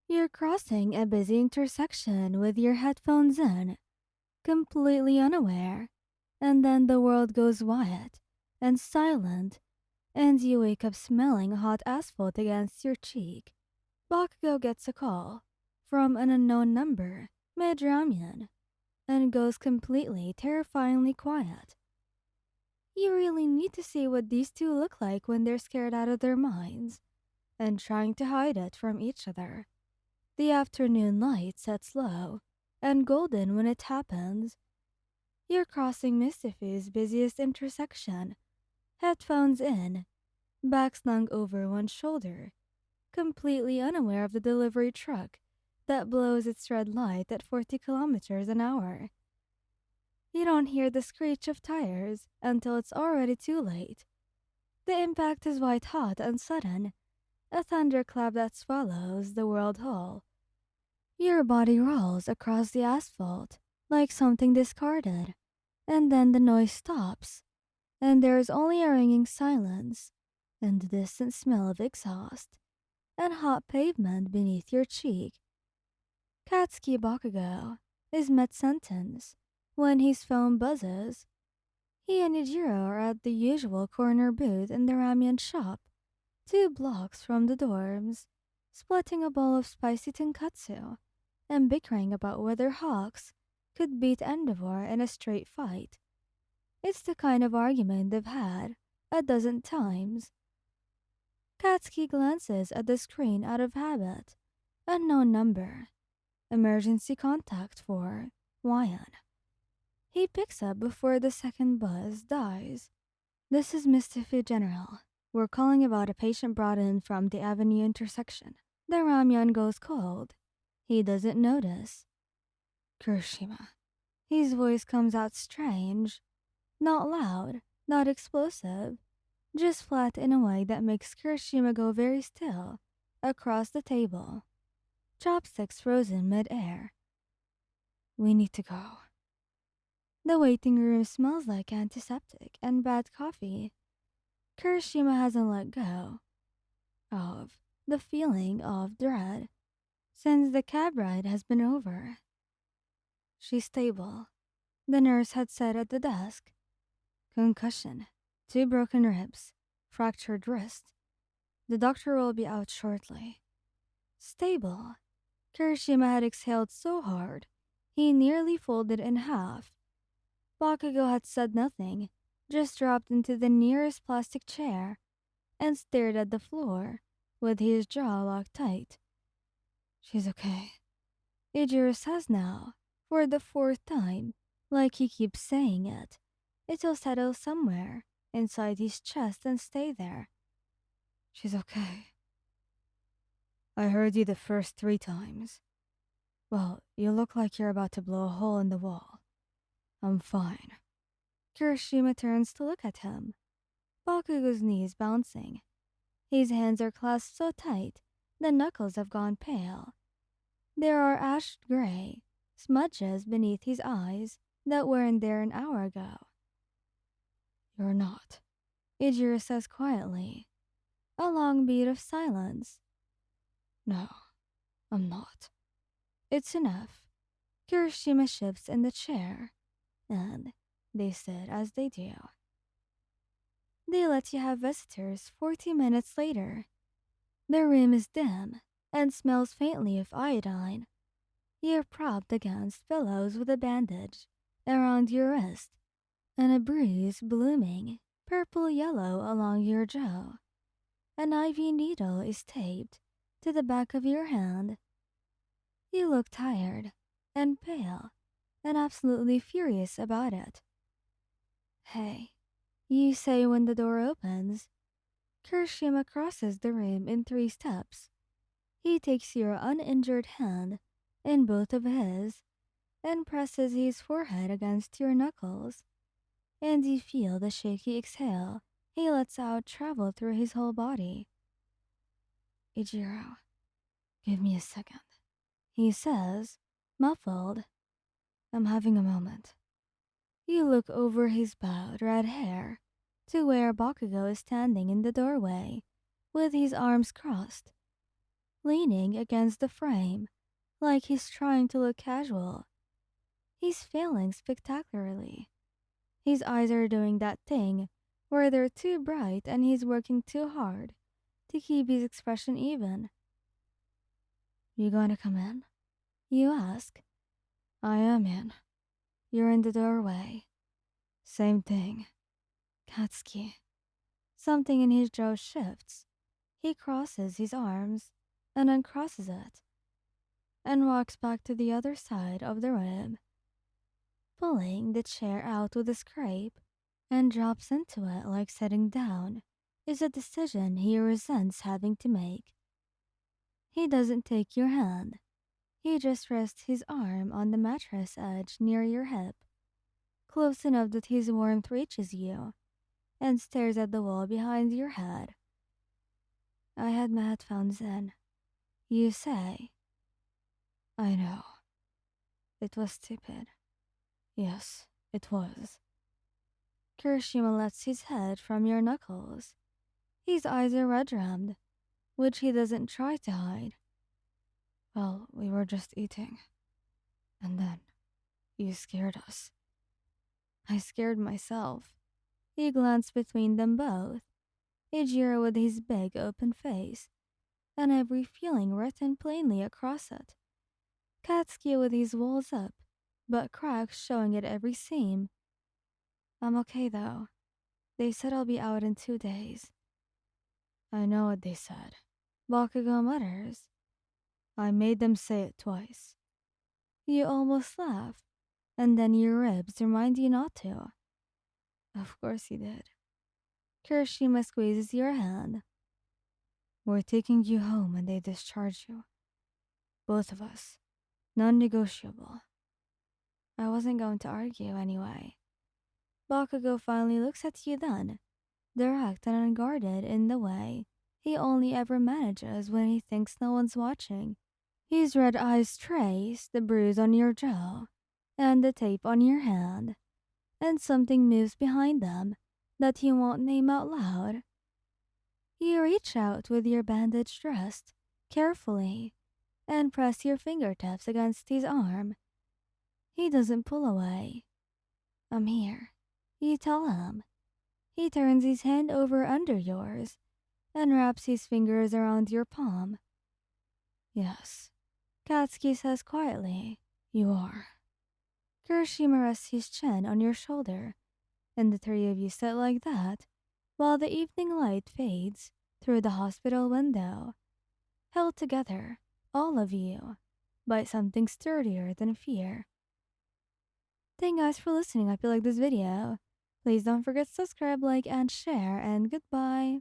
You're crossing a busy intersection with your headphones in, completely unaware, and then the world goes quiet and silent, and you wake up smelling hot asphalt against your cheek. Bakugou gets a call from an unknown number mid-ramyun and goes completely terrifyingly quiet. You really need to see what these two look like when they're scared out of their minds and trying to hide it from each other. The afternoon light sets low and golden when it happens. You're crossing Mystifu's busiest intersection, headphones in, back slung over one shoulder, completely unaware of the delivery truck that blows its red light at 40 kilometers an hour. You don't hear the screech of tires until it's already too late. The impact is white hot and sudden, a thunderclap that swallows the world whole. Your body rolls across the asphalt like something discarded, and then the noise stops, and there is only a ringing silence and the distant smell of exhaust and hot pavement beneath your cheek. Katsuki Bakugo is mid-sentence when his phone buzzes. He and Ijiro are at the usual corner booth in the ramen shop, 2 blocks from the dorms, splitting a bowl of spicy tonkatsu and bickering about whether Hawks could beat Endeavor in a straight fight. It's the kind of argument they've had a dozen times. Katsuki glances at the screen out of habit. Unknown number. Emergency contact for Wyan. He picks up before the second buzz dies. This is Mystifu General. We're calling about a patient brought in from the Avenue intersection. The ramyun goes cold. He doesn't notice. Kirishima. His voice comes out strange. Not loud, not explosive, just flat in a way that makes Kirishima go very still, across the table. Chopsticks frozen mid-air. We need to go. The waiting room smells like antiseptic and bad coffee. Kirishima hasn't let go of the feeling of dread since the cab ride has been over. She's stable, the nurse had said at the desk. Concussion, 2 broken ribs, fractured wrist. The doctor will be out shortly. Stable. Kirishima had exhaled so hard, he nearly folded in half. Bakugo had said nothing, just dropped into the nearest plastic chair and stared at the floor with his jaw locked tight. She's okay. Ijiro says now, for the 4th time, like he keeps saying it. It'll settle somewhere inside his chest and stay there. She's okay. I heard you the first 3 times. Well, you look like you're about to blow a hole in the wall. I'm fine. Kirishima turns to look at him. Bakugo's knees bouncing. His hands are clasped so tight, the knuckles have gone pale. There are ash gray smudges beneath his eyes that weren't there an hour ago. You're not, Ijiro says quietly. A long beat of silence. No, I'm not. It's enough. Kirishima shifts in the chair, and they sit as they do. They let you have visitors 40 minutes later. The room is dim and smells faintly of iodine. You're propped against pillows with a bandage around your wrist and a bruise blooming purple-yellow along your jaw. An IV needle is taped to the back of your hand. You look tired and pale and absolutely furious about it. Hey, you say when the door opens. Kirishima crosses the room in 3 steps. He takes your uninjured hand in both of his and presses his forehead against your knuckles. And you feel the shaky exhale he lets out travel through his whole body. Ijiro, give me a second, he says, muffled. I'm having a moment. You look over his bowed red hair to where Bakugo is standing in the doorway with his arms crossed. leaning against the frame like he's trying to look casual. He's failing spectacularly. His eyes are doing that thing where they're too bright and he's working too hard to keep his expression even. You gonna come in? You ask. I am in. You're in the doorway. Same thing. Katsuki. Something in his jaw shifts. He crosses his arms and uncrosses it and walks back to the other side of the room, pulling the chair out with a scrape and drops into it like sitting down is a decision he resents having to make. He doesn't take your hand. He just rests his arm on the mattress edge near your hip, close enough that his warmth reaches you, and stares at the wall behind your head. I had my headphones in. You say. I know. It was stupid. Yes, it was. Kirishima lets his head from your knuckles. His eyes are red-rimmed, which he doesn't try to hide. Well, we were just eating. And then, you scared us. I scared myself. He glanced between them both, Ijiro with his big open face, and every feeling written plainly across it. Katsuki with his walls up, but cracks showing at every seam. I'm okay though. They said I'll be out in 2 days. I know what they said. Bakugou mutters. I made them say it twice. You almost laugh, and then your ribs remind you not to. Of course you did. Kirishima squeezes your hand. We're taking you home and they discharge you. Both of us. Non-negotiable. I wasn't going to argue anyway. Bakugou finally looks at you then, direct and unguarded in the way he only ever manages when he thinks no one's watching. His red eyes trace the bruise on your jaw and the tape on your hand, and something moves behind them that he won't name out loud. You reach out with your bandaged wrist, carefully, and press your fingertips against his arm. He doesn't pull away. I'm here. You tell him. He turns his hand over under yours and wraps his fingers around your palm. Yes, Katsuki says quietly, you are. Kirishima rests his chin on your shoulder, and the three of you sit like that while the evening light fades through the hospital window, held together, all of you, by something sturdier than fear. Thank you guys for listening. I hope you like this video. Please don't forget to subscribe, like, and share, and goodbye.